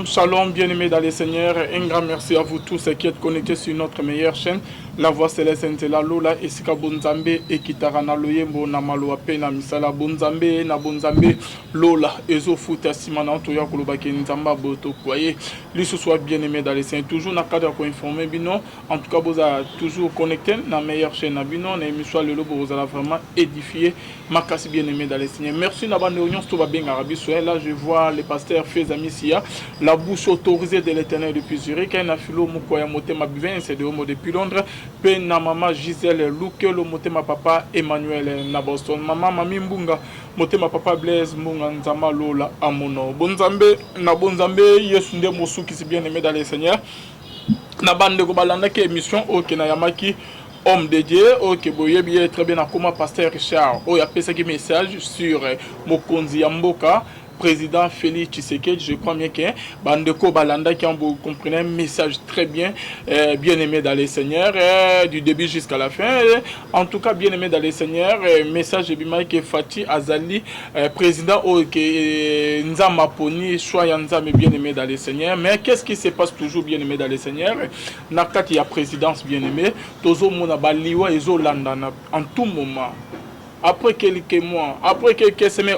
Shalom, shalom, bien-aimés dans les seigneurs. Un grand merci à vous tous qui êtes connectés sur notre meilleure chaîne, La Voix Céleste la Lola, Esika Bonzambe, et Kitarana Loyembo, Namalo Apena, Misala Bonzambe, Na Bonzambe, Lola, Ezo Futa Simana, Toya Kolobaki, Nzamba, Boto, Koye. Lui, ce soit bien-aimé dans les seigneurs. Toujours na cadre pour informer, Bino. En tout cas, vous êtes toujours connectés dans la meilleure chaîne, Bino. Na émission, le lobo, vous allez vraiment édifier. Makasi bien-aimé dans les seigneurs. Merci, Nabande Union, tout va bien, Arabi. Là, je vois les pasteurs Fezami Sia, la bouche autorisée de l'éternel depuis Zurich, un afilo Mukoya Motema Bivin, c'est de Homo depuis Londres, Pena Mama Gisèle Luke, le Motema Papa Emmanuel Naboston, Mama Mami Mbunga, Motema Papa Blaise Munga Nzama Lola Amono. Bonzambe, na Bonzambe, Yesunde Mosu qui s'est bien aimé dans les seigneurs. Nabande Gobalanda qui émission, ok, Nayamaki. Homme de Dieu, ok, boye bien très bien comme pasteur Richard. Oh, il y a un message sur Mokonzi Yamboka, président Félix Tshisekedi, je crois bien que Bandeko Balanda qui ont compris un message très bien, bien aimé dans les seigneurs, du début jusqu'à la fin. En tout cas, bien aimé dans les seigneurs, message de Bimaïke Fati Azali, président Nzama Poni, Choya Nzame, bien aimé dans les seigneurs. Mais qu'est-ce qui se passe toujours bien aimé dans les seigneurs? Nakat, il y a présidence bien aimé, Tozo Mona Baliwa et Zolandana en tout moment. Après quelques mois, après quelques semaines,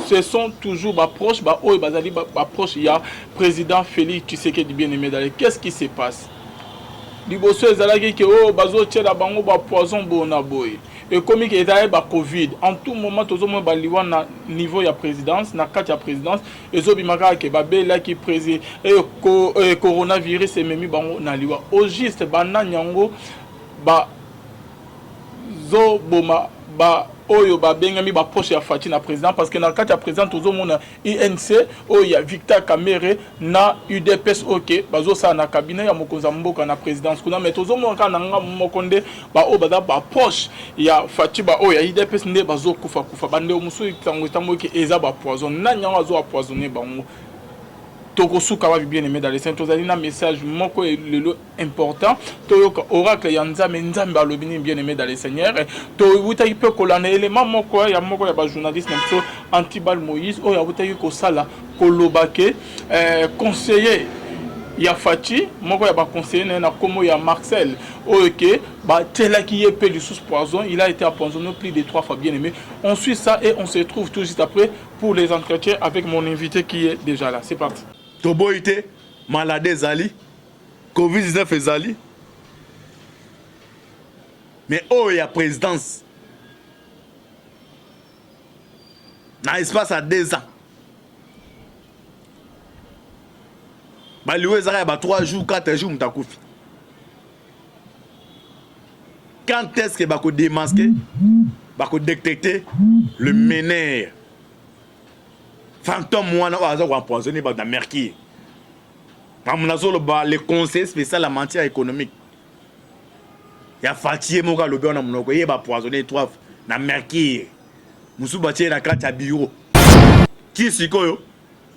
ce sont toujours proches, il y a président Félix Tshisekedi bien aimé d'aller. Qu'est-ce qui se passe? Liboso ezalaki que bazo tchela bango poison bona boy. Et comme il y a Covid, en tout moment tous les baliwa na niveau ya présidence, na carte ya présidence, ezo bimaka ke babela ki président et coronavirus et memi bango na liwa. Au juste bana nyango ba zo boma ba oyo ba bengami ba poche ya Fati na président parce que na kati ya président tozo mona INC oyo Victor Kamere na UDPS OK bazo sa na cabinet ya mokonza mboka na présidence kuna mais tozo mona na nga mokonde ba o baza ba poche ya Fati ba oyo ya UDPS nde bazo kufa bande musu tango tango ke eza ba poison na nyanga zo poisonner bango. Tokosuka wa bien aimé dans les saints tozali na message moko lelo important toyoka oracle ya nzambe nzambe alobini bien aimé dans les seigneurs to wuta ipe kolana élément moko ya ba journaliste nemso Antibal Moïse o ya wuta ko sala kolobake conseiller ya Fati moko ya ba conseiller na komo ya Marcel OK ba tela qui est peli sous poison il a été empoisonné plus de 3 fois bien aimé. On suit ça et on se retrouve tout juste après pour les entretiens avec mon invité qui est déjà là. C'est parti. Toboïté, maladie Zali, Covid-19 Zali. Mais oh, il y a présidence. Dans l'espace à 2 ans. Balioué Zara, 3 jours, 4 jours, m'takoufi. Quand est-ce que bako démasquer, bako détecter le meneur? Fantôme moi on va empoisonner dans mercure. Le conseil spécial la matière économique. Il y a Fati moka lobe on a monoko il va empoisonner 3 dans mercure. Musu batie na carte à bureau. Qui sikoyo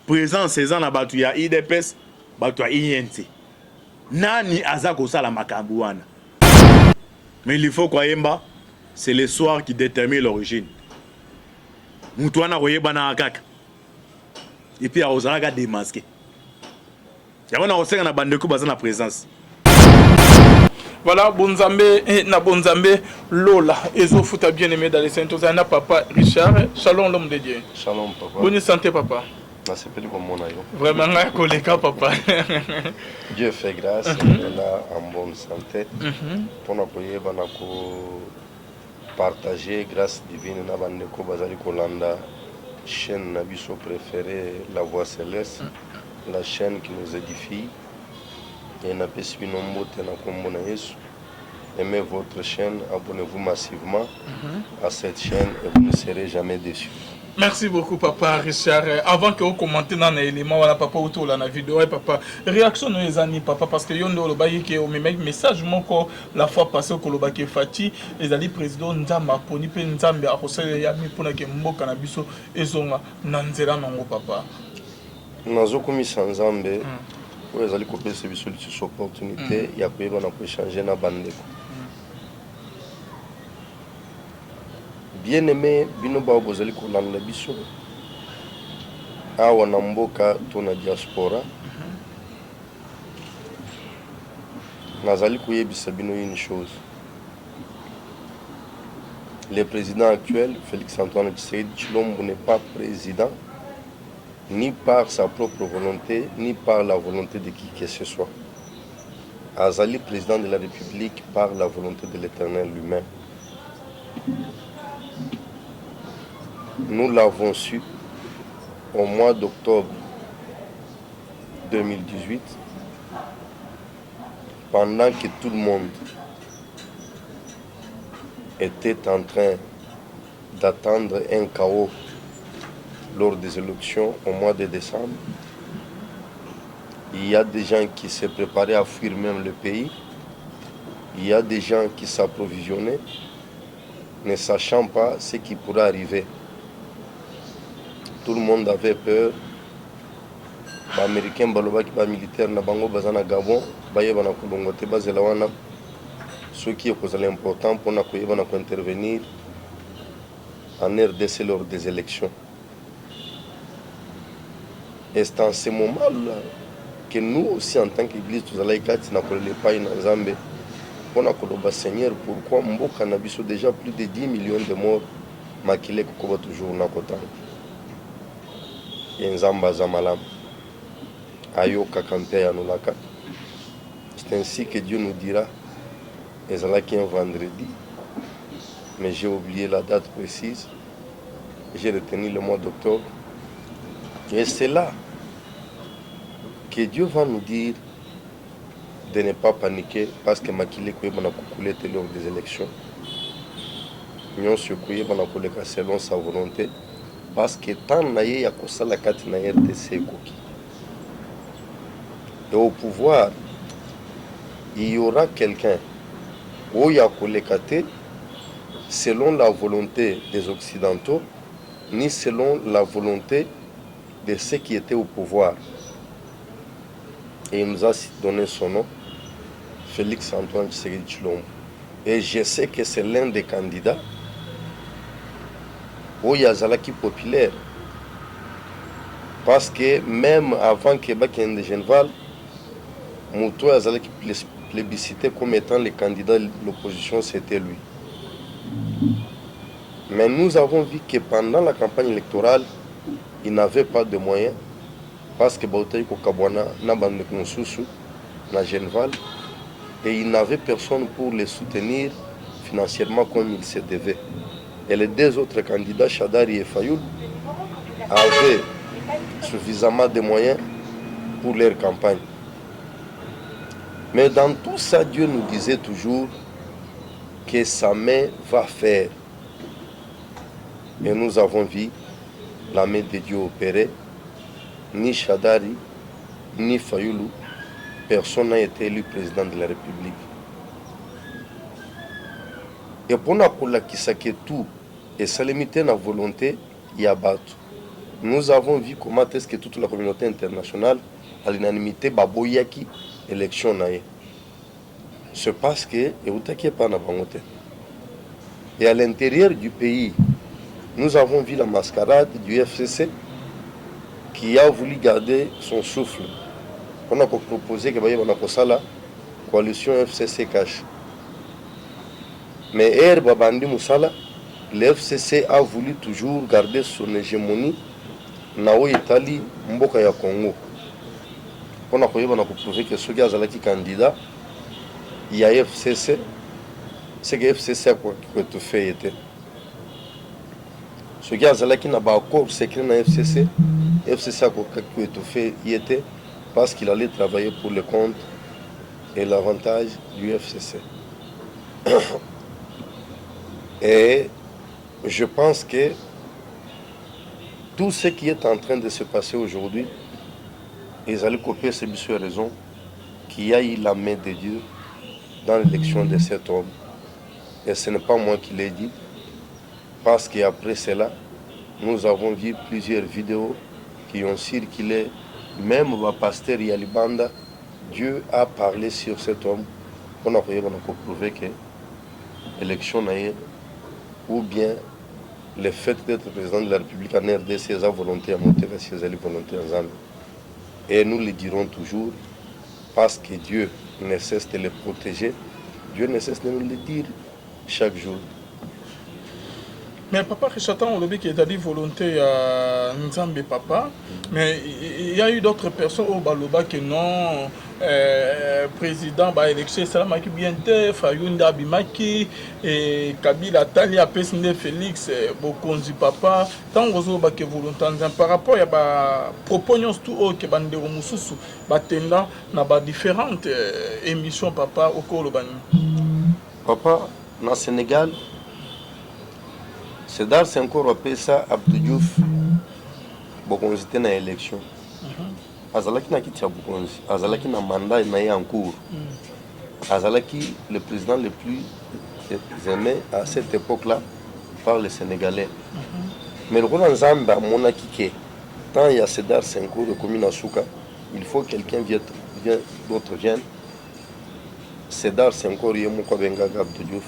présent 16 ans na batu ya IDPS, batu ya INC. Nani azako sala makambu wana. Mais il faut quoi yemba, c'est le soir qui détermine l'origine. Mutu wana koyeba na akaka. Et puis, on a démasqué. Il y a un bandeko basé na présence. Voilà, Bonzambe et na Bonzambe Lola. Ezo futa bien aimé dans les saints. Tozana papa Richard. Shalom l'homme de Dieu. Shalom papa. Bonne santé papa. Merci pour mon aïe. Vraiment, collègue papa. Dieu fait grâce. On est là en bonne santé. Pour nous partager grâce divine na bandeko basali kolanda. Chaîne Nabiso préférée, La Voix Céleste, la chaîne qui nous édifie. Et n'a pas si nombreux aimez votre chaîne, abonnez-vous massivement à cette chaîne et vous ne serez jamais déçus. Merci beaucoup papa Richard. Avant que vous commentez dans l'élément voilà papa autour de la vidéo papa réaction nos amis papa parce que yondo le bayi qui au même message moko la fois passée ko le baki Fati les ali président Nzamba poni pe Nzambe a kosala ya mi pona ke mboka na biso ezonga nanzela nango papa nazo komisa Nzambe o ezali ko pesa biso cette opportunité ya ko yeba na ko échanger na bandeko. Bien-aimé, bino ba bozali kolanda biso. awa na mboka to na diaspora nazali koyebisa bino une chose. Le président actuel, Félix-Antoine Tshisekedi Tshilombo, n'est pas président ni par sa propre volonté, ni par la volonté de qui que ce soit. Azali, président de la République, par la volonté de l'Éternel lui-même. Nous l'avons su au mois d'octobre 2018, pendant que tout le monde était en train d'attendre un chaos lors des élections au mois de décembre. Il y a des gens qui se préparaient à fuir même le pays. Il y a des gens qui s'approvisionnaient, ne sachant pas ce qui pourrait arriver. Tout le monde avait peur. Les Américains, les militaires, les Gabon, ce qui est important pour nous intervenir en RDC lors des élections. Et c'est en ce moment-là que nous aussi, en tant qu'Église, nous allons pas pour nous Seigneur, pourquoi Mboka n'a déjà plus de 10 millions de morts, mais qu'il est toujours na kotan. Yenzamba Zamalam, Ayoka Kampe Yanulaka. C'est ainsi que Dieu nous dira, et c'est là qu'il y a un vendredi, mais j'ai oublié la date précise, j'ai retenu le mois d'octobre, et c'est là que Dieu va nous dire de ne pas paniquer parce que Makile Koué va couler lors des élections. Nous sommes selon sa volonté parce que tant naye ya kosala kati na RDC koki. Et au pouvoir, il y aura quelqu'un où il y a kolekate selon la volonté des Occidentaux ni selon la volonté de ceux qui étaient au pouvoir. Et il nous a donné son nom, Félix-Antoine Tshisekedi Tshilombo. Et je sais que c'est l'un des candidats où il y a Zalaki populaire. Parce que même avant que Bakende Genval, Mouto a Zalaki plébiscité comme étant le candidat de l'opposition, c'était lui. Mais nous avons vu que pendant la campagne électorale, il n'avait pas de moyens. Parce que Bautaï Kokabwana n'a pas de consensus na Genval et il n'avait personne pour les soutenir financièrement comme il se devait. Et les deux autres candidats, Chadari et Fayoul, avaient suffisamment de moyens pour leur campagne. Mais dans tout ça, Dieu nous disait toujours que sa main va faire. Et nous avons vu la main de Dieu opérer. Ni Chadari, ni Fayoulou, personne n'a été élu président de la République. Et pour nous, qui tout, et ça limite la volonté, il y a battu. Nous avons vu comment est-ce que toute la communauté internationale, à l'unanimité, baboyaki élection naïe. C'est parce que, et à l'intérieur du pays, nous avons vu la mascarade du FCC qui a voulu garder son souffle. On a proposé que la coalition FCC cache. Mais Air Babandi Moussala, le FCC a voulu toujours garder son hégémonie dans l'Italie, Mboka ya Congo. On a prouvé que ceux qui ont été candidats, il y a FCC, c'est que FCC a tout fait. Ceux qui ont été accord secret dans FCC, FCC a tout fait parce qu'il allait travailler pour le compte et l'avantage du FCC. Et je pense que tout ce qui est en train de se passer aujourd'hui, ils allaient copier ces raisons qu'il y a eu la main de Dieu dans l'élection de cet homme. Et ce n'est pas moi qui l'ai dit, parce qu'après cela, nous avons vu plusieurs vidéos qui ont circulé, même le pasteur Yalibanda, Dieu a parlé sur cet homme. On a prouvé que l'élection n'a eu, ou bien le fait d'être président de la République en RDC, c'est la volonté à monter vers ces volontés en Zambie. Et nous le dirons toujours, parce que Dieu ne cesse de les protéger, Dieu ne cesse de nous le dire chaque jour. Mais papa Richard, on l'a dit qu'il y a des volontés à Nzambe papa, mais il y a eu d'autres personnes au Baloba qui non, président bah élection Salamaki Biente, Fayunda Bimaki et Kabila Tali Pesinde Félix Bokonzi papa, tant que bah que volonté par rapport à bah propositions tout haut que bandero mususu batenda na ba différentes émissions papa au Kolobani. Papa, dans le Sénégal, c'est dans le encore appelé ça Abdou Diouf, Bokonzi était dans l'élection. Azalaki na kiti ya Bokonzi, Azalaki na mandat na en cours. Azalaki le président le plus aimé à cette époque-là par les Sénégalais. Mais le Roland Zamba, mon akike, tant il y a Cédar Senghor de commune à Souka, il faut que quelqu'un d'autre vienne. Cédar Senghor et mon Bengaga Abdou Diouf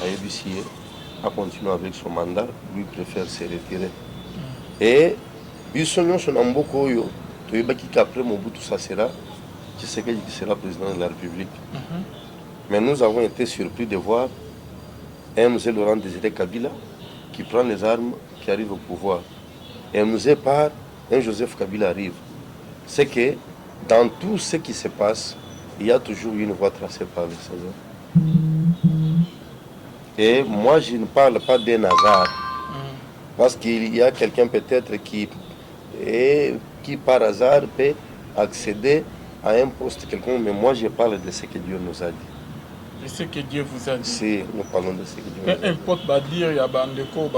a ébusillé, a continué avec son mandat, lui préfère se retirer. Et ils sont sur Namboko, tu sais qu'après Mobutu ça sera, tu sais qu'il sera président de la République. Mais nous avons été surpris de voir un M. Laurent Désiré Kabila qui prend les armes, qui arrive au pouvoir. Et M. part, un Joseph Kabila arrive. C'est que dans tout ce qui se passe, il y a toujours une voie tracée par le Seigneur. Et moi, je ne parle pas d'un hasard. Parce qu'il y a quelqu'un peut-être qui par hasard peut accéder à un poste quelconque. Mais moi, je parle de ce que Dieu nous a dit. De ce que Dieu vous a dit. Si, nous parlons de ce que Dieu nous a dit. Importe bah dire, il y a bandeko,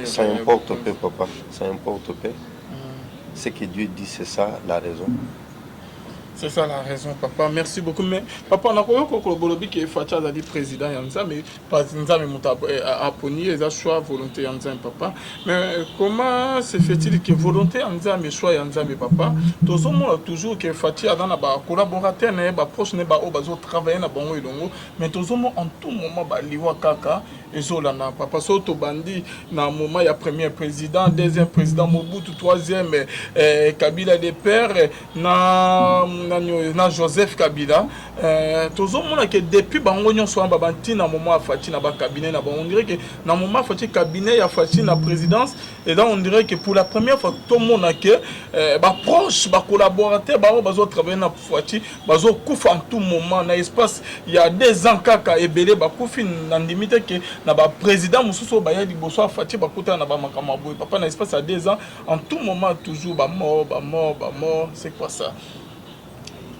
ça importe peu, papa. Ça importe peu. Ce que Dieu dit, c'est ça la raison. C'est ça la raison, papa. Merci beaucoup. Mais papa, on a connu que Fatia a dit président Yanza, mais pas Yanza, mais a poni les choix volonté Yanza, papa. Mais comment se fait-il que volonté Yanza, mais choix Yanza, mais papa, tous toujours que Fatia dans la collaborateur, n'est pas proche, n'est pas au bas travailler dans bon longo, mais tous en tout moment, liwa kaka. Et Zolana, papa, surtout bandi, dans le moment, il y a premier président, deuxième président Mobutu, troisième Kabila de père, na Joseph Kabila. Tout le monde que depuis Bangonyon soit en Babanti, dans le moment, il y a cabinet, on dirait que dans le moment, il y a cabinet, il y a la présidence, et là, on dirait que pour la première fois, tout le monde a que proche, collaborateur, travailler dans Fouati, en tout moment, dans l'espace, il y a des ans, Kaka et Belé, dans limite que na ba président mususu ba yadi boso afati ba kota na ba makamaboy papa na espace à 2 ans en tout moment toujours ba mort c'est quoi ça?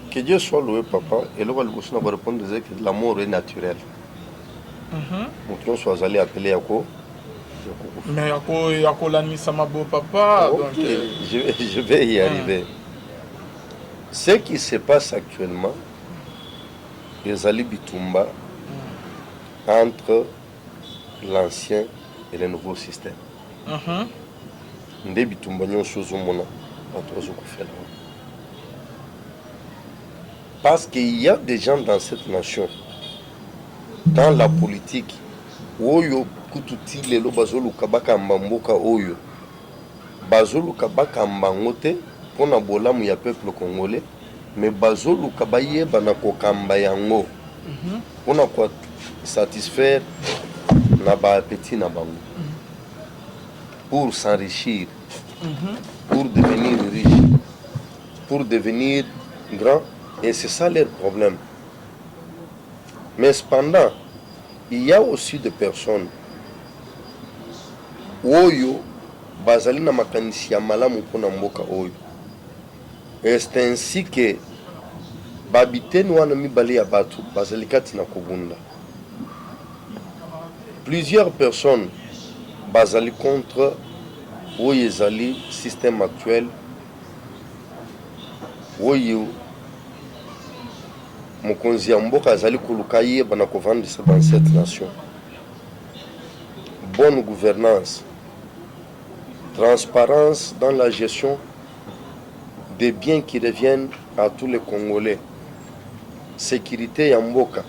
Que Dieu soit loué papa et là le bosso na va répondre que la mort est naturelle. Nous soit allé appeler Yako. Mais Yako la nuit ça m'a beau papa donc je vais y arriver. Ce qui se passe actuellement les Ali Bitumba entre l'ancien et le nouveau système. Parce qu'il y a des gens dans cette nation, dans la politique, oyo kututi lelo bazolu kabaka mbamboka oyo bazolu kabaka mbangote pona bolamu ya peuple congolais, mais bazolu kabaye banako kamba yango pona kwa satisfaire na ba appétit na bango pour s'enrichir, pour devenir riche, pour devenir grand, et c'est ça leur problème. Mais cependant, il y a aussi des personnes oyo bazali na makanisi ya malamu pona mboka oyo, et c'est ainsi que babiteni wana mibale ya batu bazali kati na kobunda. Plusieurs personnes bazali contre oyo ezali système actuel oyo mokonzi ya mboka azali koluka ye bana kovandisa dans cette nation. Bonne gouvernance, transparence dans la gestion des biens qui reviennent à tous les Congolais, sécurité ya mboka,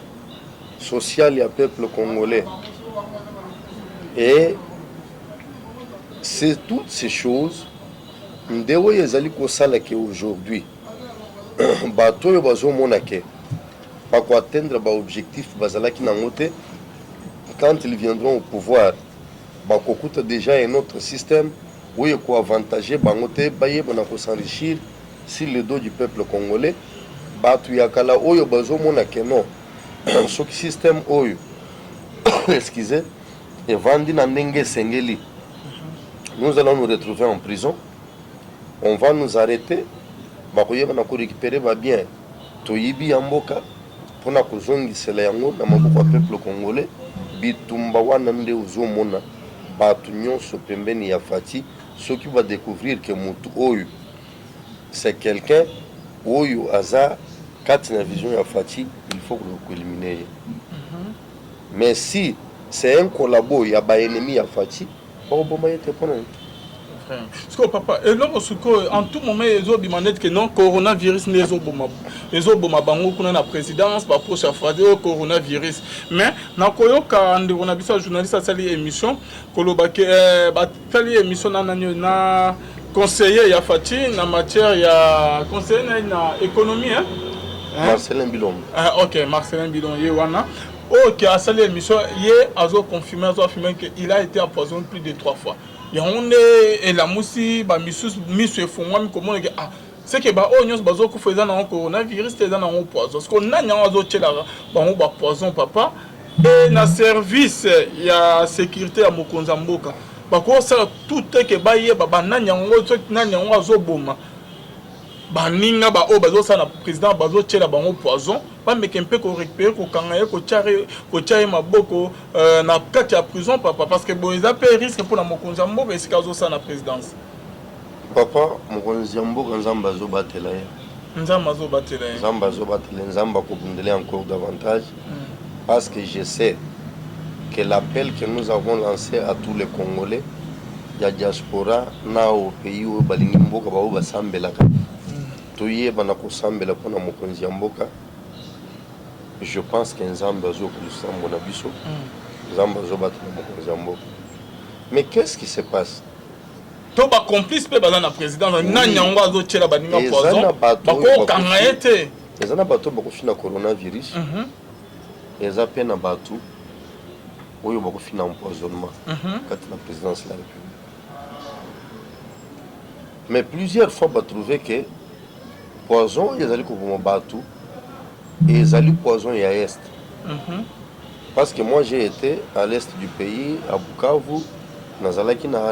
social ya peuple congolais, et c'est toutes ces choses ndewo ezali kosala ke aujourd'hui bato oyo bazomona ke bakoatteindre baobjectif bazalaki nango te quand ils viendront au pouvoir bakokuta déjà un autre système oyo ekoavantage bango te bayeba na kosenrichir sur le dos du peuple congolais bato ya kala oyo bazomona ke non soki système oyo excusez evandi na ndenge esengeli nous allons nous retrouver en prison, on va nous arrêter, bakoyeba na ko récupérer ba bien toyibi yamboka pona kozongisela yango na maboko ya peuple congolais bitumba wana nde uzomona batu nyonso pembeni ya Fati soki va découvrir que mutu oyo c'est quelqu'un oyo aza kati na vision ya Fati, il faut que l'éliminer. Mais si c'est un collabo ya ba ennemi ya Fati, on va te prendre. Parce que papa, et là, en tout moment, ils ont demandé que non, coronavirus n'est pas bango kuna na présidence, pas pour chafader au coronavirus. Mais, na koyo ka on a vu ça journaliste à cette émission, kolobake tali émission na conseiller ya Fati na matière ya conseiller na économie hein. Marcelin Bilon. OK, Marcelin Bilon yewana. OK, à cette émission, hier a confirmé qu'il a été empoisonné plus de 3 fois. Et la moussi ba misus misu efungwa comment ah c'est que ba onyos bazo ko feza na coronavirus te na on poison parce qu'on na nya azo tchela ba on ba poison papa et na service ya sécurité ya mokonza mboka ba ko ça tout que ba ye ba na nya ngo na nya ngo azo boma ba ninga ba o bazo ça na président bazo tchela ba on poison pas mais qu'un peu ko récupérer ko kangaye ko tchare maboko na kati ya prison papa parce que bon ils a pris risque pour la mokonza mboka et kazo ça na présidence papa mokonza mboka nzamba zo batela ye nzamba zo batela ye nzamba zo batela nzamba ko bundele encore davantage parce que je sais que l'appel que nous avons lancé à tous les Congolais ya diaspora na au pays où balingi mboka ba basambelaka toyeba na kosambela pona mokonza mboka. Je pense qu'un Zamba zo kulusamba na biso Zamba zo batela mokonza mboka. Mais qu'est-ce qui se passe? To ba complice pe baza na président na nyango azo tchela baninga poison ba ko kangaete ezana bato ba ko fina coronavirus eza pe na bato oyo ba ko fina empoisonnement kati na présidence de la République. Mais plusieurs fois ba trouvé que poison ezali ko boma bato et ezali poison ya est. Parce que moi j'ai été à l'est du pays, à Bukavu, nazalaki na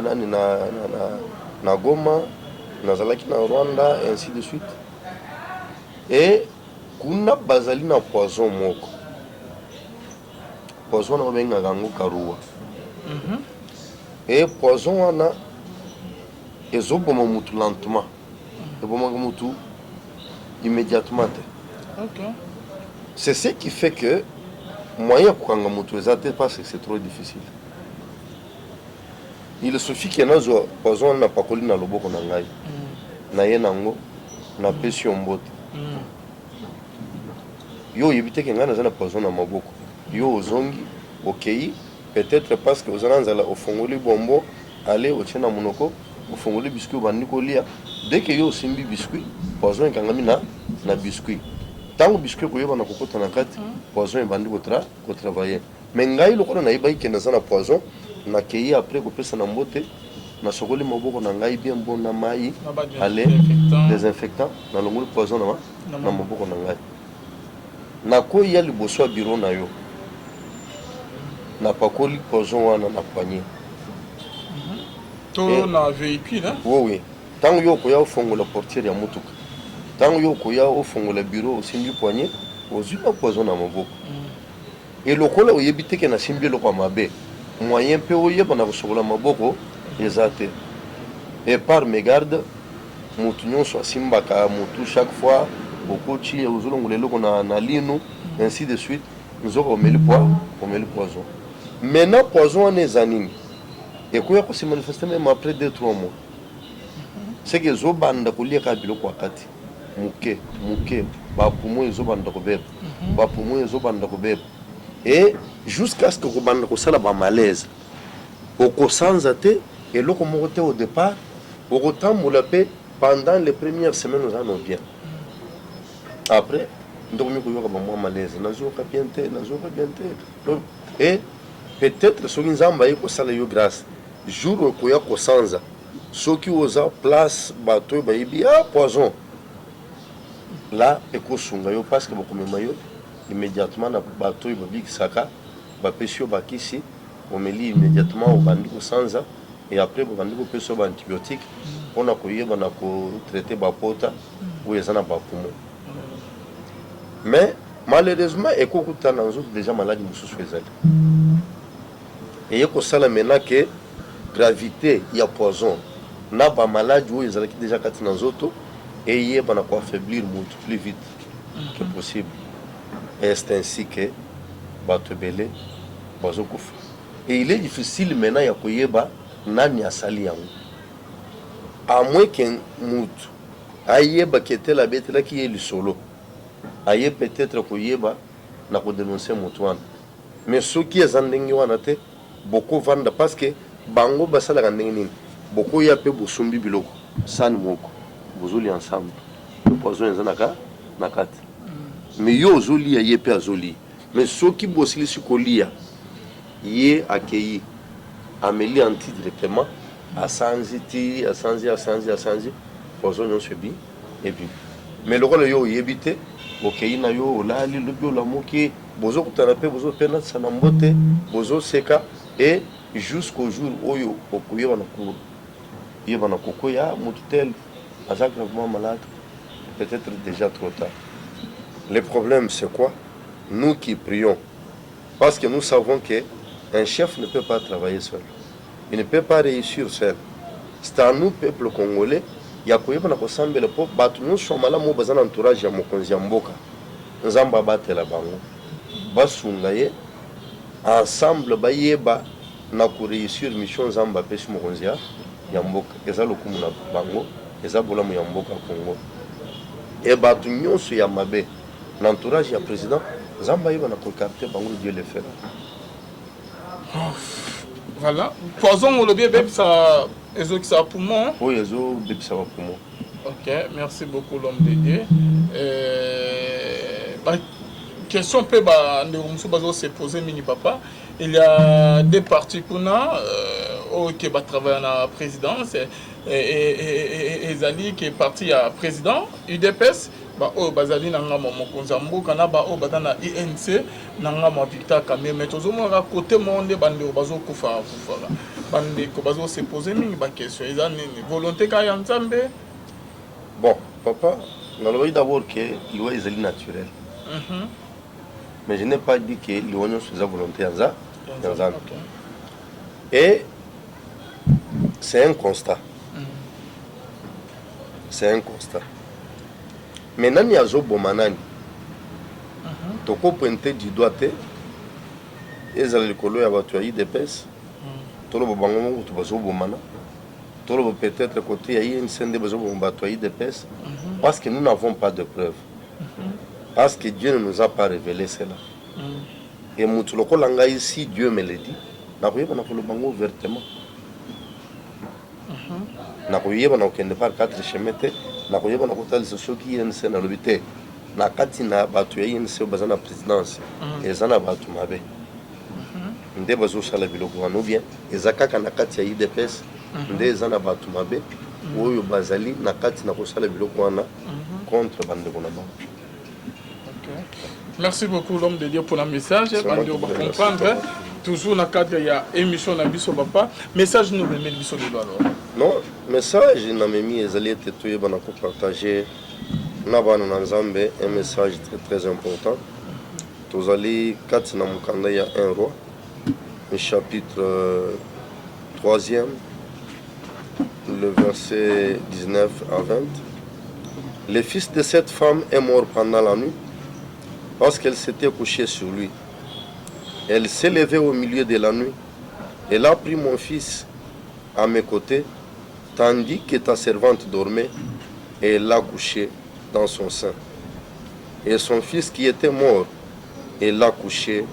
Goma, nazalaki na Rwanda, et ainsi de suite. Et kuna bazali na poison moko. Poison na benga gango karua. Et poison wana ezoboma mutu lentement. Ezoboma mutu immédiatement. OK. C'est ce qui fait que moyen pour kanga mutu ezate parce que c'est trop difficile. Il suffit qu'il y ait un poison na pakoli na loboko na ngai. Na ye nango na pesi ombote. Yo yebite ke ngana zana poison na maboko. Yo ozongi okei peut-être parce que ozana nzala ofongoli bombo aller au tchena monoko ofongoli biscuit bandi kolia dès que yo simbi biscuit poison ekangami na biscuit. Tant que biscuit koyeba na kokota na kati poison ebandi ko travailler. Mais ngai lokona na ibai ke na zana poison na kei après ko pesa na mbote na sokoli maboko na ngai bien bon na mai aller désinfectant na longolo poison na maboko na ngai na ko ya liboso bureau na yo na pakoli poison wana na poignet to na véhicule hein oui tant yo ko ya fongola portière ya mutuka tant yo ko ya fongola bureau simbi poignet ozuka poison na maboko et lokola oyebite ke na simbi lokwa mabe moyen peu oyeba na kosokola maboko ezate et par mégarde mutu nyonso asimbaka mutu chaque fois okochi ozolongola eloko na lino ainsi de suite nzoka omeli poison maintenant poison wana eza nini ekoya kosi manifeste même après 2-3 mois c'est que ezobanda kolieka biloko wakati muke bapumo ezobanda kobeba et jusqu'à ce que kobanda kosala ba malaise okosanza te Et là, comme on était au départ, autant la paix, pendant les premières semaines, nous allons bien. Après, nous avons eu malaise. Nous avons bien. Et peut-être que nous avons eu grâce. Jour où il y a eu sans ceux qui ont place, bateau, poison. Là, il y a parce que immédiatement, le bateau, il y a pêché ici, on met immédiatement au bandit sans et après, on a pêché des antibiotiques, on a traité les potes ou les poumons. Mais malheureusement, il y a déjà malades et il y a maintenant que gravité, il y a poison. Il y a des malades qui sont déjà dans les autres et il y a affaiblir plus vite que possible. Et c'est ainsi que bateau belé, bateau kouf. Et il est difficile maintenant de savoir nani asali yango. À moins qu'un moutou aïe qui était la bête là qui est le solo. Aïe peut-être koyeba na ko dénoncer moutouan. Mais ceux qui sont en train beaucoup vendent parce que bango basala ngandengini. Beaucoup y a peu bosumbi biloko. San moko. Bozuli ensemble. Le poison est nakati. Mais yo ozoli ya yepe azoli. Mais ceux qui bossent sur colia yé accueilli amélie anti directement à sanzi poison non subi et puis mais le rôle yo yébité OK na yo la li le bio la moki bozo kutanape bozo pena sanambote bozo seka et jusqu'au jour où yo okuye bana cour yé bana kokoya mututel azak gravement malade peut-être déjà trop tard. Le problème, c'est quoi? Nous qui prions. Parce que nous savons qu'un chef ne peut pas travailler seul. Il ne peut pas réussir seul. C'est à nous, peuple congolais, il y a quoi qu'on a semblé le peuple, nous sommes là, nous avons un entourage à Mokonzi Mboka. Nous avons battu la banque. Basungaye, ensemble, bayeba, na réussir mission Zamba Pesh Mokonzi Mboka. Et ça, le coup, na bango, et ça, bola Mboka Congo. Et battu nous sur Yamabe. L'entourage du président, Zamba va capter bango Dieu le fait. Voilà. Poison le bien ça ezo qui ça poumon. Oui, ezo bébé ça va poumon. OK, merci beaucoup l'homme de Dieu. Question peut se poser mini papa. Il y a des partis qui va travailler à la présidence et Zali qui est parti à président UDPS. Bazali nanga mokonza mboka na ba o batana INC nanga mo Victor Kamé mais tozomona côté monde bande bazo kufa fufala bande ko bazo se poser mingi ba question eza nini volonté ka ya nzambe. Bon papa nalobi d'abord que loi est naturelle. Mais je n'ai pas dit que l'union sous la volonté en ça. Et c'est un constat. C'est un constat. Maintenant, il y a Zobo Manani. Toko pointé du doigt, et les alcoolos à battu des pèses. Tout le bango, tout le Zobo Mana. Tout le peut-être côté, il y a une scène de besoin de battu des pèses. Parce que nous n'avons pas de preuves. Parce que Dieu ne nous a pas révélé cela. Et Moutuloko Langa ici, Dieu me l'a dit. N'a pas eu le bango ouvertement. N'a pas eu le par 4 chemins. Na koyeba na kotali soki yense na lobité na kati na batu yense bazana présidence ezana batu mabe nde bazo sala biloko wana bien ezakaka na kati ya IDPS nde ezana batu mabe oyo bazali na kati na kosala biloko wana contre bande bona ba. Merci beaucoup l'homme de Dieu pour le message. Bande on va comprendre toujours dans le cadre il y a émission na biso papa message nous remet biso de alors. Non, message n'a mis les alliés tétoués pour partager un message très important. Tous alliés 4 na mukanda ya un roi, le chapitre 3e, le verset 19 à 20. Le fils de cette femme est mort pendant la nuit parce qu'elle s'était couchée sur lui. Elle s'est levée au milieu de la nuit. Elle a pris mon fils à mes côtés, tandis que ta servante dormait, et elle l'a couché dans son sein. Et son fils qui était mort, elle l'a couché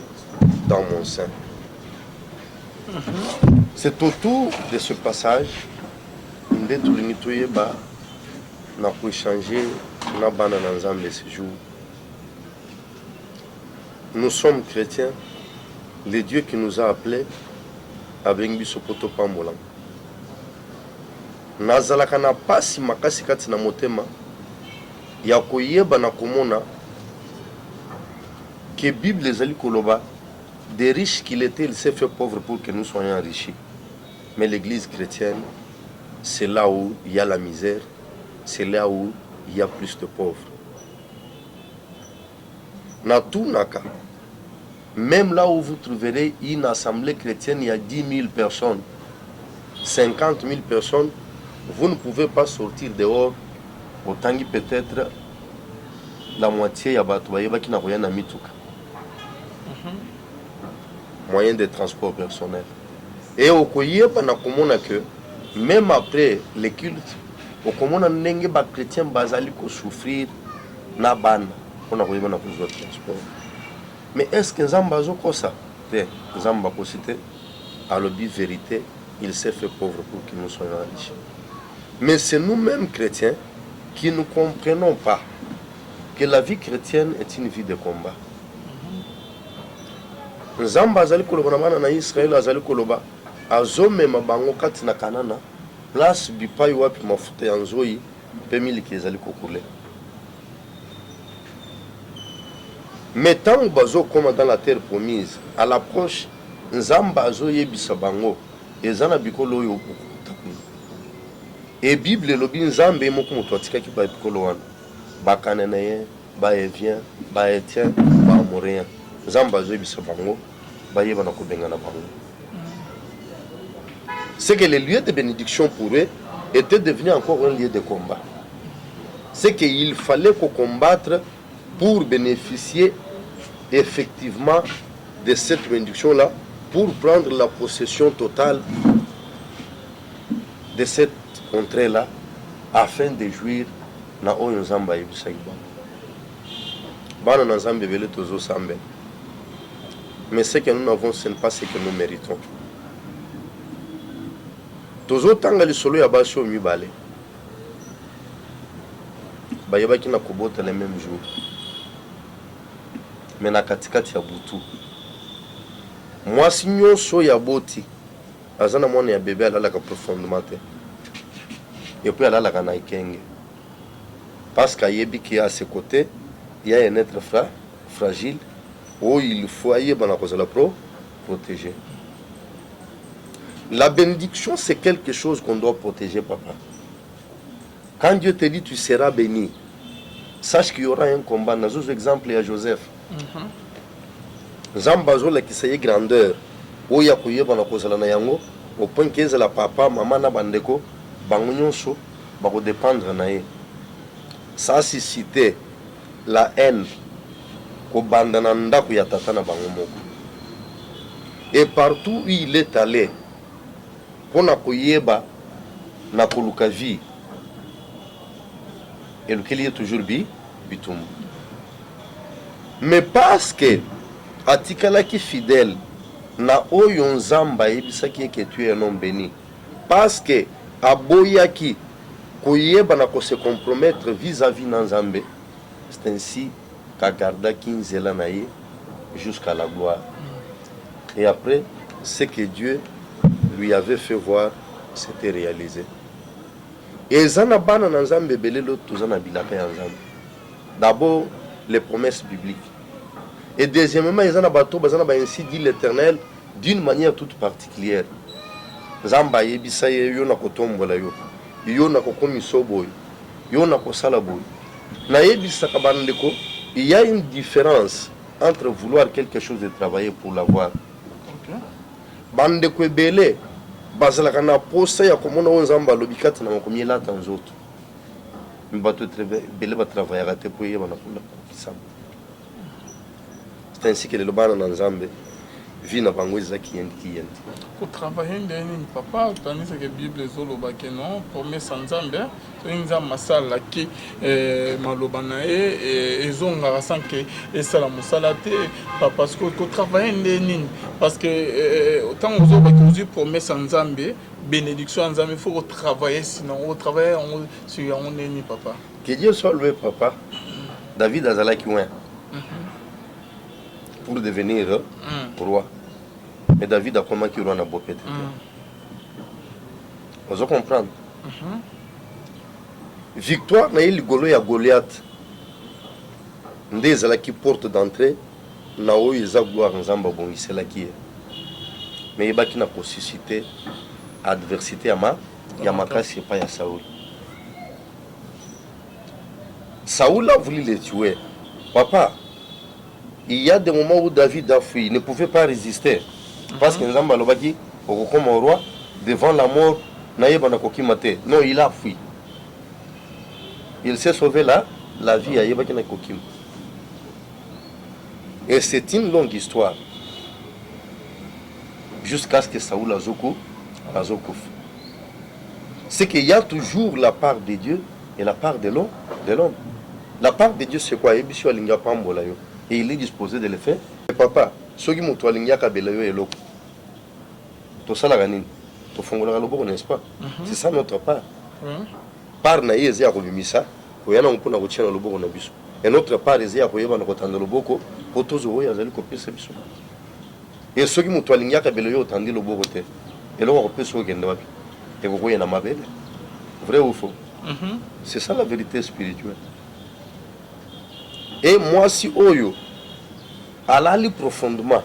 dans mon sein. C'est autour de ce passage qu'on a échangé ce jour. Nous sommes chrétiens, le Dieu qui nous a appelés à venir sur poto pambola. Nazalaka na pasi makasi kati na motema ya koyeba na komona que Bible ezali koloba des riches qu'il était, il s'est fait pauvre pour que nous soyons enrichis. Mais l'église chrétienne, c'est là où il y a la misère, c'est là où il y a plus de pauvres. Na tout naka, même là où vous trouverez une assemblée chrétienne, il y a 10 000 personnes, 50 000 personnes, vous ne pouvez pas sortir dehors, autant que peut-être la moitié ya batu bayeba ki na koya na mituka. Moyen de transport personnel. Et au koyeba na komona que même après les cultes, au komona ndenge ba chrétien bazali ko souffrir na bana on a koyeba na besoin de transport. Mais est-ce que Nzamba zo kosa? Nzamba ko cité à l'objet vérité, il s'est fait pauvre pour que nous soyons riches. Mais c'est nous-mêmes chrétiens qui ne comprenons pas que la vie chrétienne est une vie de combat. Nzamba azali koloba na bana na Israël azali koloba azomema bango kati na Kanana place bipai wapi mafuta ya nzoi pe miliki ezali kokule. Mais tant bazo comme dans la terre promise, à l'approche Nzamba azoyebisa bango ezana bikolo yo kokutaku. Et Bible lobi Nzambe moko muto atikaki ba bikolo wana. Ba Cananéen, ba Évien, ba Éthien, ba Amoréen. Nzamba azoyebisa bango bayeba na kobenga na bango. C'est que les lieux de bénédiction pour eux étaient devenus encore un lieu de combat. C'est qu'il fallait combattre pour bénéficier effectivement de cette bénédiction-là, pour prendre la possession totale de cette contrée-là, afin de jouir na oyo Nzamba yebisa bango. Bana na Nzambe bele tozo sambe. Mais ce que nous n'avons, ce n'est pas ce que nous méritons. Tozo tanga lisolo ya basi o mibale. Bayebaki na kobota le même jour. Mais na katikati ya butu. Mwasi nyonso ya boti. Azana mwana ya bébé alalaka profondément te. Et puis alalaka na ikenge. Parce qu'ayebi ki à ses côtés, il y a un être fragile. Oh, il faut la protéger. La bénédiction, c'est quelque chose qu'on doit protéger, papa. Quand Dieu te dit tu seras béni, sache qu'il y aura un combat. Dans un exemple, il y a Joseph. Zambazo la kisaye grandeur. Oh, il y a koye bana kozala na yango. Au point que la papa, maman na bandeko, bangonyoso, bako dépendre na ye. Ça suscité la haine. Et partout où il est allé, pour koyeba na koluka vie, et lequel est toujours bitum. Mais parce que atikala ki fidèle na oyo Nzamba yebisaki que tu es un homme béni, parce que aboyaki koyeba na ko se compromettre vis-à-vis na Nzambe, c'est ainsi Kagarda Kinzela naye jusqu'à la gloire. Et après, ce que Dieu lui avait fait voir, c'était réalisé. Et zana bana na Nzambe belelo tuzana bilaka ya Nzambe. D'abord, les promesses bibliques. Et deuxièmement, zana bato bazana ba ainsi dit l'Éternel d'une manière toute particulière. Nzamba yebisa ye yo na kotombola yo. Yo na kokomiso boy. Yo na kosala boy. Na yebisa kabandeko. Il y a une différence entre vouloir quelque chose et travailler pour l'avoir. Bande kwebele bazala kana posa ya komona Nzamba lobikati na makomiela tanzoto. Mbato bele ba travailler ate pour yeba na kula kisamba. C'est ainsi que le bana na Nzambe vie na bango ezaki yendi. Pour travailler ndeni papa tandis que Bible ezoloba ke non promesse nzambe so nzambe masala ki maloba na ye ezonga sanke esala musala te parce que ko travailler ndeni parce que tant ozoba que promesse nzambe bénédiction nzambe il faut travailler sinon on travaille sur on ndeni papa. Que Dieu soit loué papa. David azalaki loin pour devenir roi. Mais David a commencé roi na bopete. Vous comprenez? Victoire na ligolo ya Goliath. Nde ezalaki porte d'entrée na oyo eza gloire nzamba bongiselaki. Mais ebaki na susciter adversité ya makasi pas ya Saoul. Saoul a voulu le tuer. Papa, il y a des moments où David a fui, il ne pouvait pas résister. Parce que Nzamba Lobaki, comme un roi, devant la mort, non, il a fui. Il s'est sauvé la vie à Yebaki Nakokim. Et c'est une longue histoire. Jusqu'à ce que Saoul Azokouf. C'est qu'il y a toujours la part de Dieu et la part de l'homme. La part de Dieu, c'est quoi? Et il est disposé de le faire. Et papa, ce qui m'a dit, n'est-ce pas? C'est ça notre part. Par naïe, à Robimisa, et notre part, c'est à Royaba, le Boko, pour tous les gens qui ont et ceux qui m'ont dit, il le Boko. Et là, on peut se regarder. Et vous voyez, ma belle. Vrai ou faux? C'est ça la vérité spirituelle. Et moi, si Oyo, alali profondément,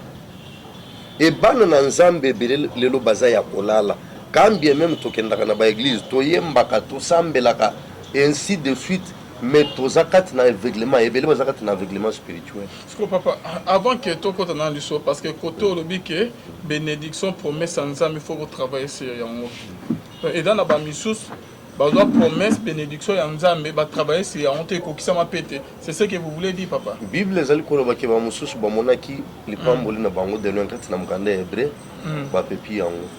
et ban nanzambe lelo bazaya kolala, quand bien même tokendaka na ba église, toyembaka, tosambelaka, et ainsi de suite, mais tozakat na aveuglement, et bele bazakat na aveuglement spirituel. Parce que papa, avant que tu côté dans l'histoire, parce que côté au lobby que bénédiction, promesse nzambe, il faut travailler sur yango. Et dans la bamisous, la promesse, bénédiction, Yanzambe, va travailler sur la honte et qui ça m'a pété. C'est ce que vous voulez dire, papa? La Bible est allée pour que Moussous, Bamonaki, les Pambolines, na Bango, de l'enquête, na Mukande hébreu, va pépi en haut.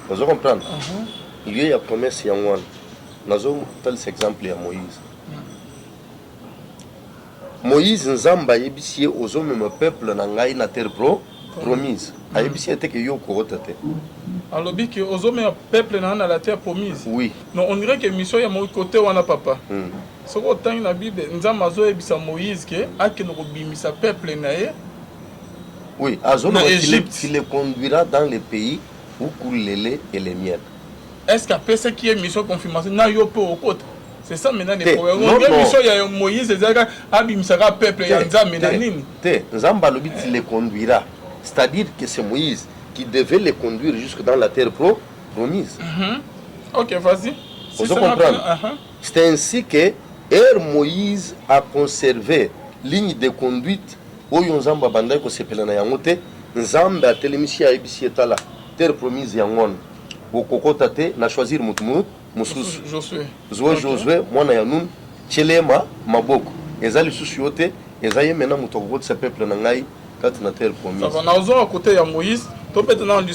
Vous comprenez? Il y a la promesse Yanwan. Nous avons tel exemple à Moïse. Moïse, Nzamba, yebisi aux hommes, mon peuple, n'angaï na terre promise. Ayebisi était que yo korotate. Alors, que aux hommes, peuple dans la terre promise. Oui. Non, on dirait que mission est mon côté ou papa. Ce qu'on dans la Bible, Nzamazo et Moïse que a que nous bimisa peuple naé. Oui, Azoma qui les conduira dans les pays où coulent les laits et les miels. Est-ce qu'après ce qui est mission confirmation, n'a yo peu au côté. C'est ça maintenant les problèmes. Non, mission il y a Moïse et Zaga abimisa peuple ya Nzambe na nini. Nzamba lobi qui les conduira. C'est-à-dire que c'est Moïse qui devait les conduire jusque dans la terre promise. Ok, vas-y. Vous comprenez? C'est ainsi que Moïse a conservé ligne de conduite où Nzamba bandai ko sepela na yangote Nzamba telemisi ya ebisi etala terre promise yangon bokokota te na choisir mutumu mususu Josué mwana ya Nun chelema maboko ezali susu yote ezaye mena mutoko sa peuple na ngai kat na terre promise. Ça va na à côté ya Moïse. Maintenant, il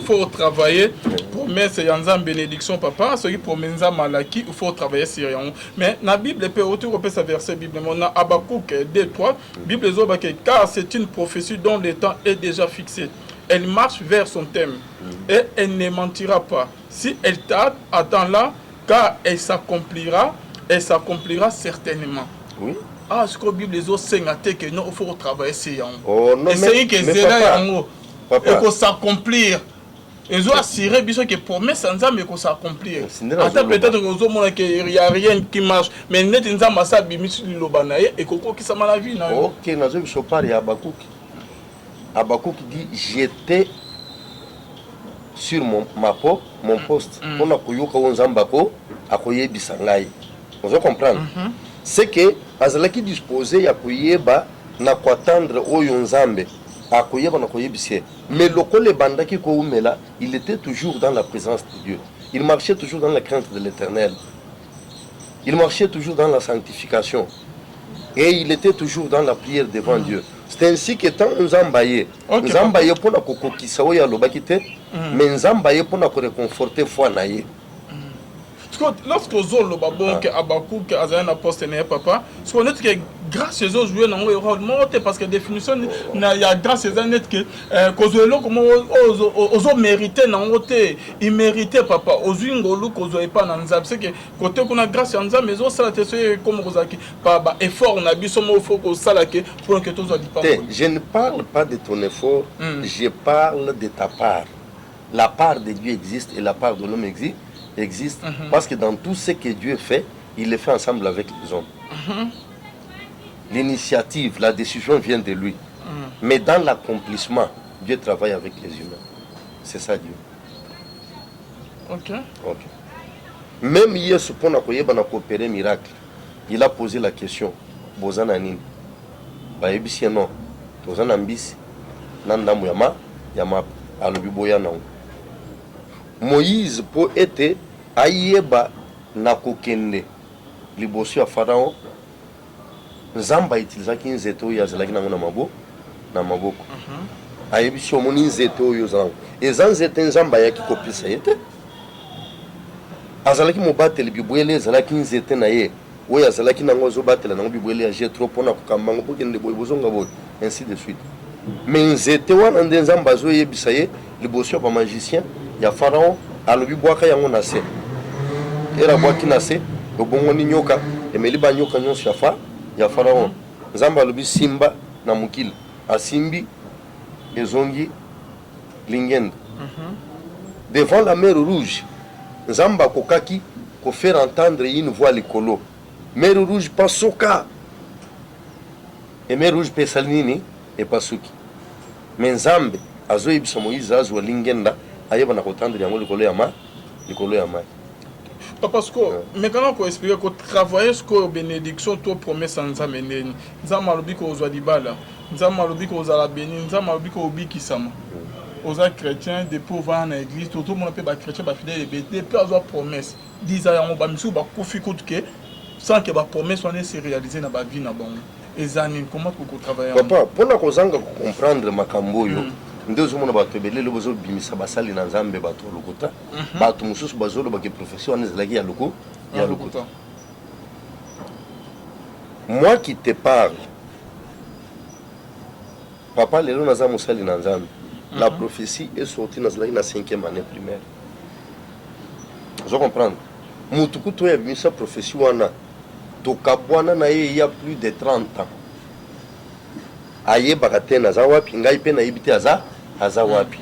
faut travailler pour mettre en bénédiction, papa. Ce qui promet malaki, il faut travailler sur eux. Mais la Bible peut retrouver ce verset Bible. On a Habakkuk 2:3. Bible dit car c'est une prophétie dont le temps est déjà fixé. Elle marche vers son thème et elle ne mentira pas. Si elle tarde, attends-la, car elle s'accomplira certainement. Oui. Ah, ce que la Bible dit, que non, il faut travailler sur eux. Oh non, et c'est que c'est là. Papa. Et qu'on s'accomplir. Ils ont assuré que promesse sans âme et qu'on s'accomplir. Attends, peut-être qu'il n'y a rien qui marche. Mais net in zama sa bimis lobanaye et koko qui s'ama la vie. Ok, nazo bisopar ya Habakkuk. Habakkuk dit j'étais sur mon poste. On a koyoka onzamba ko akoye bisangai. Vous comprenez? C'est que azalaki disposé ya koyeba na kwatandre oyo nzambe. Mais le bandaki koumela, il était toujours dans la présence de Dieu. Il marchait toujours dans la crainte de l'Éternel. Il marchait toujours dans la sanctification. Et il était toujours dans la prière devant Dieu. C'est ainsi que tant Nzambaye, Nzambaye pour na kokokisa oya lobaki te, mais Nzambaye pour na réconforter foi na ye. Lorsque Zolo Babon que Abakou que Azana poste n'est papa, ce qu'on est que grâce aux joueurs dans le rôle monté parce que définition il y a grâce aux années que Kozolo comme aux mérité dans côté il méritait papa aux ingolo Kozo et pas dans Nzab c'est que côté qu'on a grâce à Nzab mais aux ça c'est comme Kozaki pas effort on a vu son mot faut que ça là que pour que tout soit dit pas. Je ne parle pas de ton effort, je parle de ta part. La part de Dieu existe et la part de l'homme existe parce que dans tout ce que Dieu fait, il le fait ensemble avec les hommes. L'initiative, la décision vient de lui. Mais dans l'accomplissement, Dieu travaille avec les humains. C'est ça Dieu. Ok. Même hier, ce qu'on a coopéré miracle, il a posé la question. Bozana nini? Ba ebisi non. Bozana mbisi. Nandamu yama alubiboya na. Moïse pour être ayeba na kokende liboso ya Pharaon. Nzamba itilizaki nzete oyo azalaki nango na maboko. Ayebisi omoni nzete oyo zango. Eza nzete Nzamba yaki kopisa yete. Azalaki mobateli bibwele azalaki nzete na ye. Oyo azalaki nango zobatela nango bibwele ya jetro pona kokambango pokende boyebozonga boy ainsi de suite. Mais nzete wana nde Nzamba zo yebisa ye liboso ya ba magicien ya Pharaon alobi bwaka yango na se. Era bwaki na se obongo ni nyoka emeli ba nyoka nyonso ya Pharaon. Nzamba alobi simba na mukili asimbi ezongi lingenda. Devant la mer rouge, Nzamba kokaki ko faire entendre une voix likolo. Mer rouge pasoka. Et mer rouge pesalini et pasuki. Mais Nzambe azo yebisa Moïse azwa lingenda ayeba na kotandre yango likolo ya mai. Parce que mais quand on explique que travailler ce que bénédiction toi promesse Nzambe neni Nzambe alobi ko ozwa libala Nzambe alobi ko ozala béni Nzambe alobi ko obikisama oza chrétien depuis over na église tout le monde peut ba chrétien ba fidèle depuis azwa promesse disa yango ba misu ba kufi que sans que ba promesse on se réaliser na ba vie na bango ezani comment ko travailler papa pona kozanga comprendre makambo yo ndezo mona bato belele bozo bimisa basali na Nzambe bato lokota bato mususu bazolo ba ke profession ezalaki ya lokota. Moi qui te parle papa lelo naza musali na Nzambe. La prophétie est sortie dans la 5e année primaire. Vous comprenez? Mutukuto ya bimisa prophétie wana tokabwana na ye il y a plus de 30 ans. Aye bakate na za wapi ngai pe na yibite aza wapi.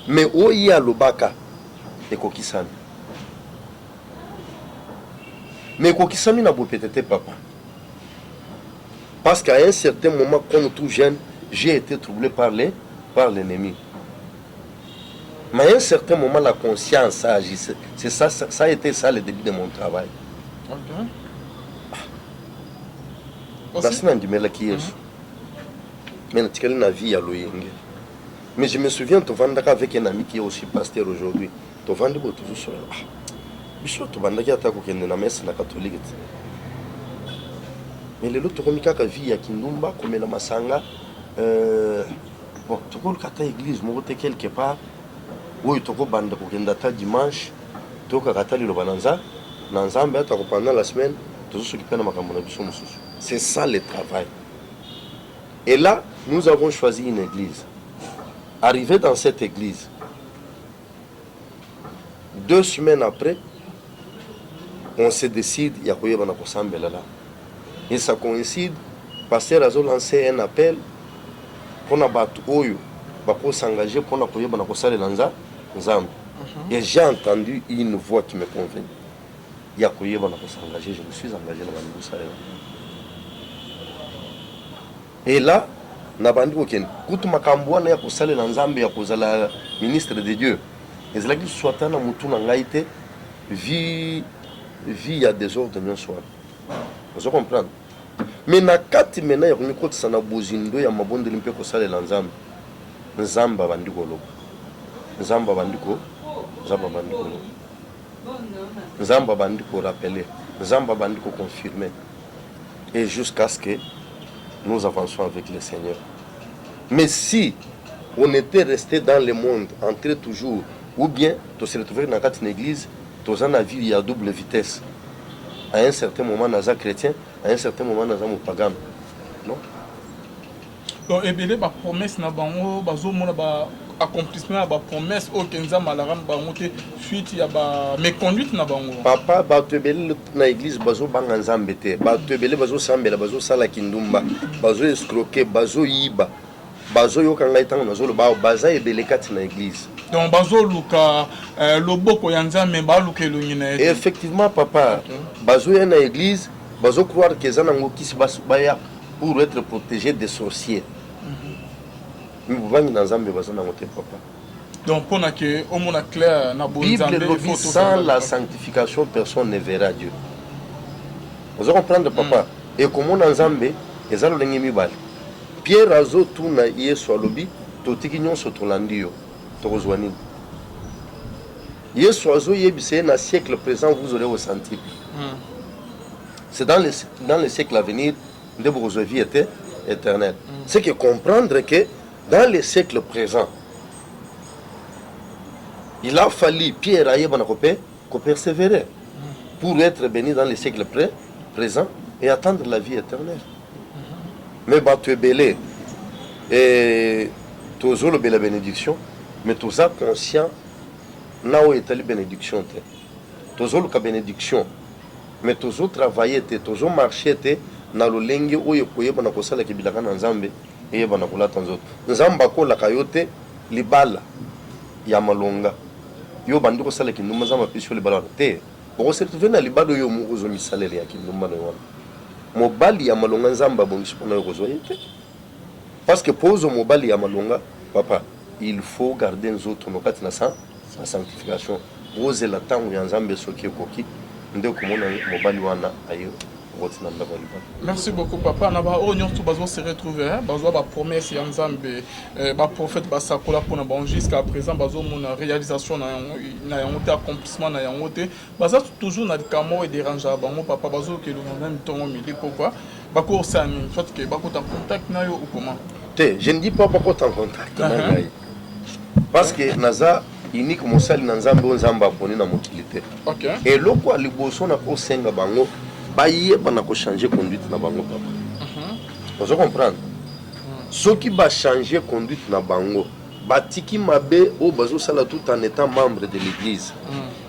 Mais oyi alobaka ekokisami. Mais ekokisami na bo peut-être papa. Parce qu'à un certain moment comme tout jeune j'ai été troublé par l'ennemi. Mais à un certain moment, la conscience a agi. C'est ça, ça a été ça le début de mon travail. Mais je me souviens, avec un ami qui est aussi pasteur aujourd'hui. Mais les autres ont vie à Kindumba, comme la Masanga. Bon, tu peux le église, monter quelque part. Oui, tu peux bande pour qu'il dimanche. Tu peux le le bananza. Nanzamba, tu pendant la semaine. Tout ce qui peut nous c'est ça le travail. Et là, nous avons choisi une église. Arrivé dans cette église, 2 semaines après, on se décide, il y a quoi là. Et ça coïncide. Pasteur a lancé un appel pour s'engager pour Nzambe. Et j'ai entendu une voix qui me convainc. Il y a s'engager, je me suis engagé dans la. Et là, Nabandi Oken, Kutu Makambouana Yakosale Nzambe Yakozala, ministre de Dieu. Et c'est là que soit un mouton en gaïté, vie à désordre bien soir. Vous comprenez? Mais na kati mena ya kumikoti sana bozindo ya mabondo limpe ko sale la Nzamba bandiko lo. Nzamba bandiko lo. Nzamba bandiko rappeler. Nzamba bandiko confirmer. Et jusqu'à ce que nous avançons avec le Seigneur. Mais si on était resté dans le monde, entré toujours, ou bien tu se retrouves dans une église, tu as une vie à double vitesse. À un certain moment, nous sommes chrétiens, à un certain moment, nous sommes pagans. Non? Donc, et bien, les promesses, accomplissement, la promesse, aucun malaram, suite, il y a mes conduites. Papa, tu es dans l'église, bazo banganzambete, tu es bazo sambela, bazo salakindumba, bazo escroquer, bazo yiba. Bazo yo kanga itanga nazolo ba baza ebele kati na église. Donc bazo luka loboko ya nzambe ba luka elongina. Effectivement papa, bazo ya na église, bazo croire que za nango kisi baya pour être protégé des sorciers. Mais bangi na nzambe baza nango te papa. Donc pour que au mona clair na bon nzambe Bible sans la sanctification personne ne verra Dieu. Vous allez comprendre papa et comment na nzambe ezalo lengi mibali. Pierre Azo tuna Yesu alobi totiki nyonso tolandi yo tokozwani. Yesu Azo yebise na siècle présent vous aurez ressenti. C'est dans le siècle à venir de votre vie était éternelle. C'est que comprendre que dans le siècle présent il a fallu Pierre ayebana ko persévérer pour être béni dans le siècle présent et attendre la vie éternelle. Mais tu es belé et tu as la bénédiction, mais tu es conscient où est la bénédiction. Tu as la bénédiction, mais tu as travaillé, tu as marché dans le lingue où tu as fait la kibidaka na nzambe et tu as fait la tanzote. Nzamba ko la kayote libala ya malonga. Yo bandi ko sala kinduma zama pisho libala te. Bo se retrouver na libalo yo mu ozo misalele ya kinduma na wana. Mobali ya malonga nzamba bongi pona yo kozwa yete. Parce que pose mobali ya malonga papa, il faut garder nos autres no kati na sa sanctification. Pose la tango ya nzambe soki koki nde komona mobali wana ayo. Merci beaucoup papa. Na ba onyo tu bazo se retrouver bazo ba promesse ya nzambe ba prophète ba sakola pona ba jusqu'à présent bazo mona réalisation na yangote accomplissement na yangote baza toujours na kamo et déranger bango papa bazo ke le même temps mili pourquoi ba ko sani soit que ba ko en contact na yo ou comment je ne dis pas ko en contact na ngai parce que naza unique mosali na nzambe o nzamba poni na motilité. OK. Et loko liboso na ko senga bango baye bana ko changer conduite na bango papa. Vous comprendre? Ceux qui va changer conduite na bango, batiki mabe o bazo sala tout en étant membre de l'église.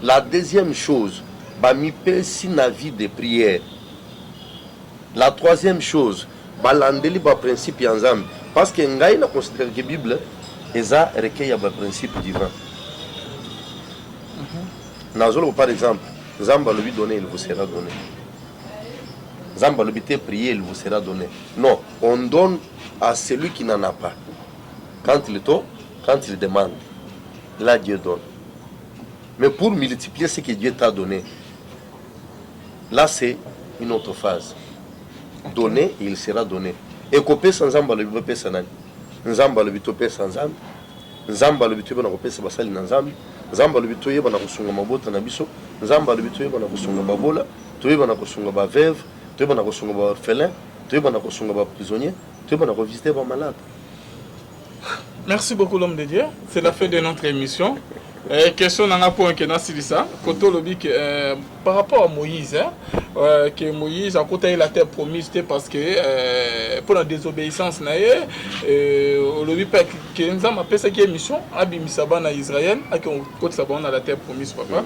La deuxième chose, ba mi pesi na vie de prière. La troisième chose, balandeli ba principe ya nzambe parce que ngai na considère que Bible eza recueil ya ba principe divin. Nazolo par exemple, nzamba lui donner il vous sera donné. Zamba le bité prier, il vous sera donné. Non, on donne à celui qui n'en a pas. Quand il demande, là Dieu donne. Mais pour multiplier ce que Dieu t'a donné, là c'est une autre phase. Donner, il sera donné. Et copé sans zamba le bité sans nzamba le bité sans zamba, nzamba le bité bana copé sa basali nzamba, nzamba le bité bana kusunga mabota na biso, nzamba le bité bana kusunga babola, tu bana kusunga ba veuve. Tu vas visiter les orphelins, tu vas visiter les prisonniers, tu vas visiter les malades. Merci beaucoup l'homme de Dieu. C'est la fin de notre émission. Question dans un point que Nassilissa, par rapport à Moïse, que Moïse a côté la terre promise parce que pour la désobéissance, le lobby que nous avons appelé cette émission, Abimisaba na Israël, à côté Saban à la terre promise, papa.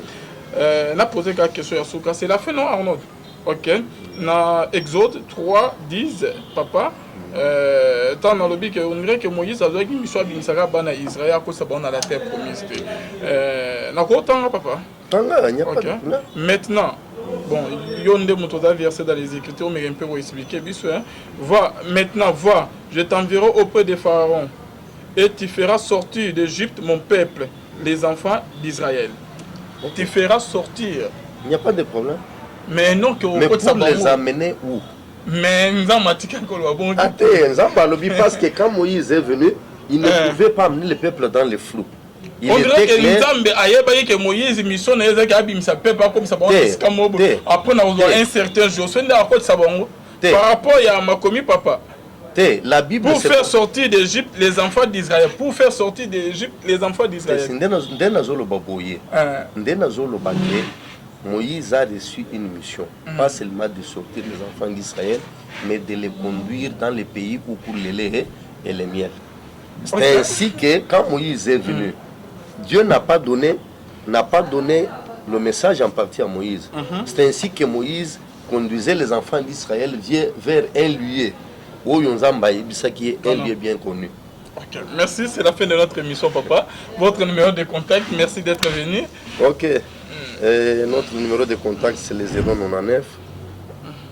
On a posé quelques questions à Souka. C'est la fin, non, Arnaud? OK. Dans Exode 3, 10, papa, tant dans le but qu'on dirait que Moïse a dit qu'il soit bimisara bana Israël à cause de la terre promise. N'a quoi tant papa? Maintenant, bon, il y a des versets dans les Écritures, mais un peu pour expliquer. Va, maintenant, va, je t'enverrai auprès de Pharaon, et tu feras sortir d'Égypte mon peuple, les enfants d'Israël. Tu feras sortir. Il n'y a pas de problème. Mais non, que mais pour les amener où? Mais nous avons bon. Parce que quand Moïse est venu, il ne pouvait pas amener le peuple dans le flou. On dirait que nous avons que Moïse mission n'est pas peuple comme ça. Après, nous avons un certain jour. Par rapport à ma commis papa, La Bible, pour faire sortir d'Égypte les enfants d'Israël. Pour faire sortir d'Égypte les enfants d'Israël. Moïse a reçu une mission, pas seulement de sortir les enfants d'Israël, mais de les conduire dans les pays où coulent les laits et les miels. C'est ainsi que quand Moïse est venu, Dieu n'a pas donné le message en partie à Moïse. C'est ainsi que Moïse conduisait les enfants d'Israël vers un lieu où Yonzamba qui est un lieu bien connu. Okay. Merci, c'est la fin de notre émission, papa. Votre numéro de contact, merci d'être venu. Ok. Notre numéro de contact, c'est le 099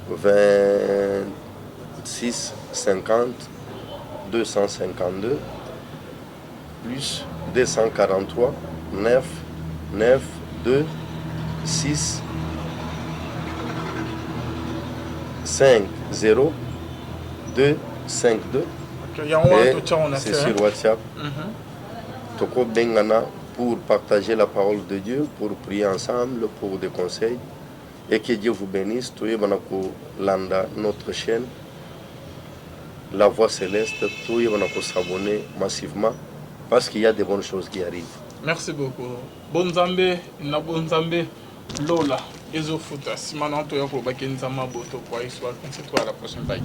26 50 252 plus 243 9 9 2 6 5 0 2 5 2. C'est sur WhatsApp. Toko Bengana pour partager la parole de Dieu, pour prier ensemble, pour des conseils. Et que Dieu vous bénisse. Toye banako landa notre chaîne, La Voix Céleste. Toye banako s'abonner massivement parce qu'il y a de bonnes choses qui arrivent. Merci beaucoup. Bonzambe, na Bonzambe, Lola, Ezofuta, Simananto Yako Bakenzama Boto, pour histoire. On se retrouve à la prochaine. Bye.